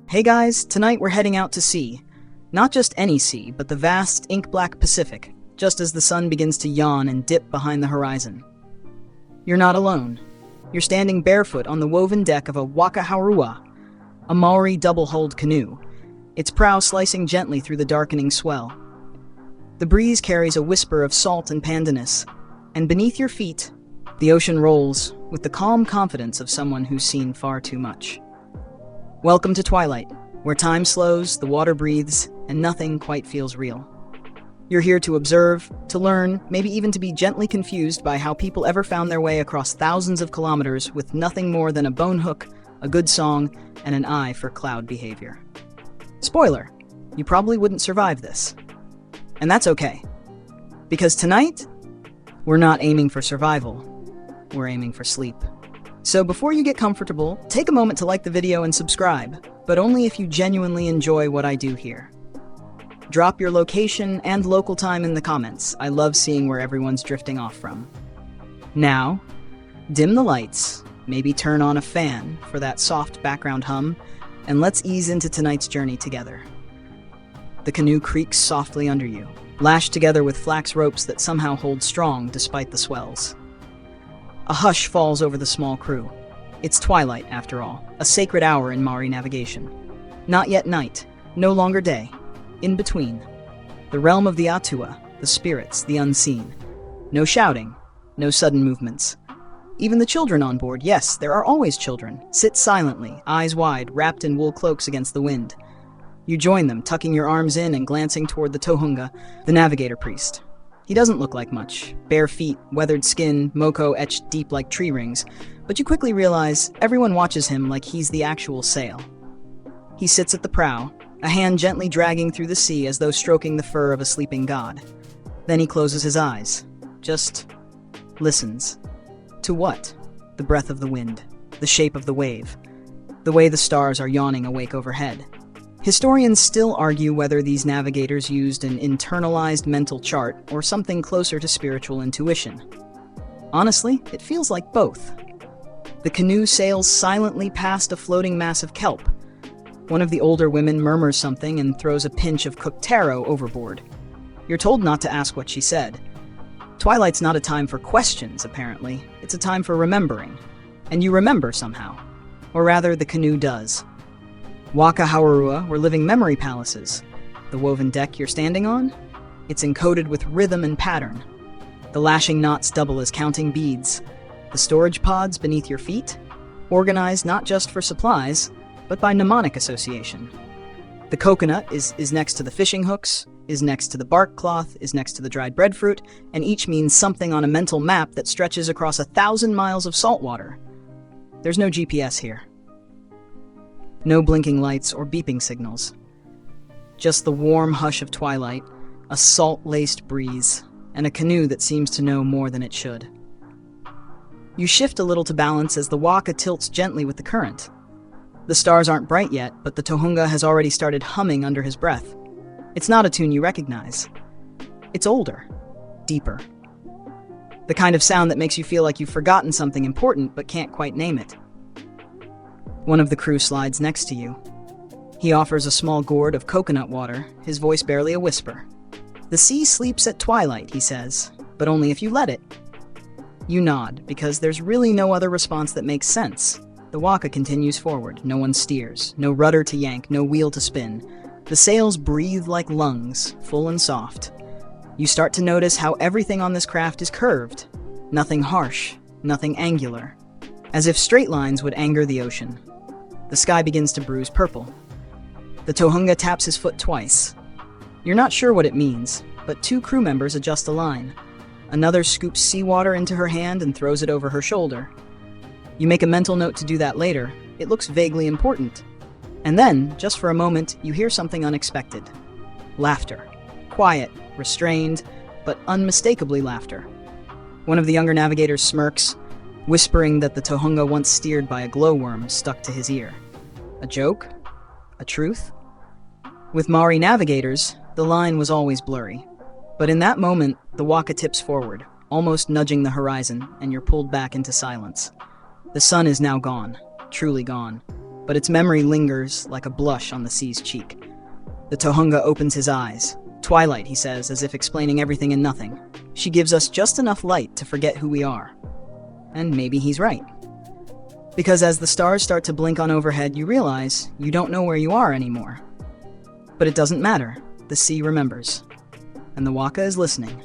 Hey guys, tonight we're heading out to sea. Not just any sea, but the vast, ink-black Pacific, just as the sun begins to yawn and dip behind the horizon. You're not alone. You're standing barefoot on the woven deck of a waka haurua, a Maori double-hulled canoe, its prow slicing gently through the darkening swell. The breeze carries a whisper of salt and pandanus, and beneath your feet, the ocean rolls with the calm confidence of someone who's seen far too much. Welcome to Twilight, where time slows, the water breathes, and nothing quite feels real. You're here to observe, to learn, maybe even to be gently confused by how people ever found their way across thousands of kilometers with nothing more than a bone hook, a good song, and an eye for cloud behavior. Spoiler, you probably wouldn't survive this. And that's okay. Because tonight, we're not aiming for survival, we're aiming for sleep. So before you get comfortable, take a moment to like the video and subscribe, but only if you genuinely enjoy what I do here. Drop your location and local time in the comments. I love seeing where everyone's drifting off from. Now, dim the lights, maybe turn on a fan for that soft background hum, and let's ease into tonight's journey together. The canoe creaks softly under you, lashed together with flax ropes that somehow hold strong despite the swells. A hush falls over the small crew. It's twilight, after all, a sacred hour in Maori navigation. Not yet night, no longer day. In between. The realm of the atua, the spirits, the unseen. No shouting, no sudden movements. Even the children on board, yes, there are always children, sit silently, eyes wide, wrapped in wool cloaks against the wind. You join them, tucking your arms in and glancing toward the tohunga, the navigator priest. He doesn't look like much. Bare feet, weathered skin, moko etched deep like tree rings. But you quickly realize everyone watches him like he's the actual sail. He sits at the prow, a hand gently dragging through the sea as though stroking the fur of a sleeping god. Then he closes his eyes. Just listens. To what? The breath of the wind. The shape of the wave. The way the stars are yawning awake overhead. Historians still argue whether these navigators used an internalized mental chart or something closer to spiritual intuition. Honestly, it feels like both. The canoe sails silently past a floating mass of kelp. One of the older women murmurs something and throws a pinch of cooked taro overboard. You're told not to ask what she said. Twilight's not a time for questions, apparently. It's a time for remembering. And you remember somehow. Or rather, the canoe does. Waka haurua were living memory palaces. The woven deck you're standing on? It's encoded with rhythm and pattern. The lashing knots double as counting beads. The storage pods beneath your feet? Organized not just for supplies, but by mnemonic association. The coconut is next to the fishing hooks, is next to the bark cloth, is next to the dried breadfruit, and each means something on a mental map that stretches across 1,000 miles of salt water. There's no GPS here. No blinking lights or beeping signals. Just the warm hush of twilight, a salt-laced breeze, and a canoe that seems to know more than it should. You shift a little to balance as the waka tilts gently with the current. The stars aren't bright yet, but the tohunga has already started humming under his breath. It's not a tune you recognize. It's older, deeper. The kind of sound that makes you feel like you've forgotten something important but can't quite name it. One of the crew slides next to you. He offers a small gourd of coconut water, his voice barely a whisper. The sea sleeps at twilight, he says, but only if you let it. You nod, because there's really no other response that makes sense. The waka continues forward, no one steers, no rudder to yank, no wheel to spin. The sails breathe like lungs, full and soft. You start to notice how everything on this craft is curved. Nothing harsh, nothing angular. As if straight lines would anger the ocean. The sky begins to bruise purple. The tohunga taps his foot twice. You're not sure what it means, but two crew members adjust a line. Another scoops seawater into her hand and throws it over her shoulder. You make a mental note to do that later. It looks vaguely important. And then, just for a moment, you hear something unexpected. Laughter. Quiet, restrained, but unmistakably laughter. One of the younger navigators smirks, whispering that the tohunga once steered by a glowworm stuck to his ear. A joke? A truth? With Maori navigators, the line was always blurry. But in that moment, the waka tips forward, almost nudging the horizon, and you're pulled back into silence. The sun is now gone, truly gone. but its memory lingers like a blush on the sea's cheek. The Tohunga opens his eyes. Twilight, he says, as if explaining everything and nothing. She gives us just enough light to forget who we are. And maybe he's right. Because as the stars start to blink on overhead, you realize you don't know where you are anymore. But it doesn't matter. The sea remembers. And the Waka is listening.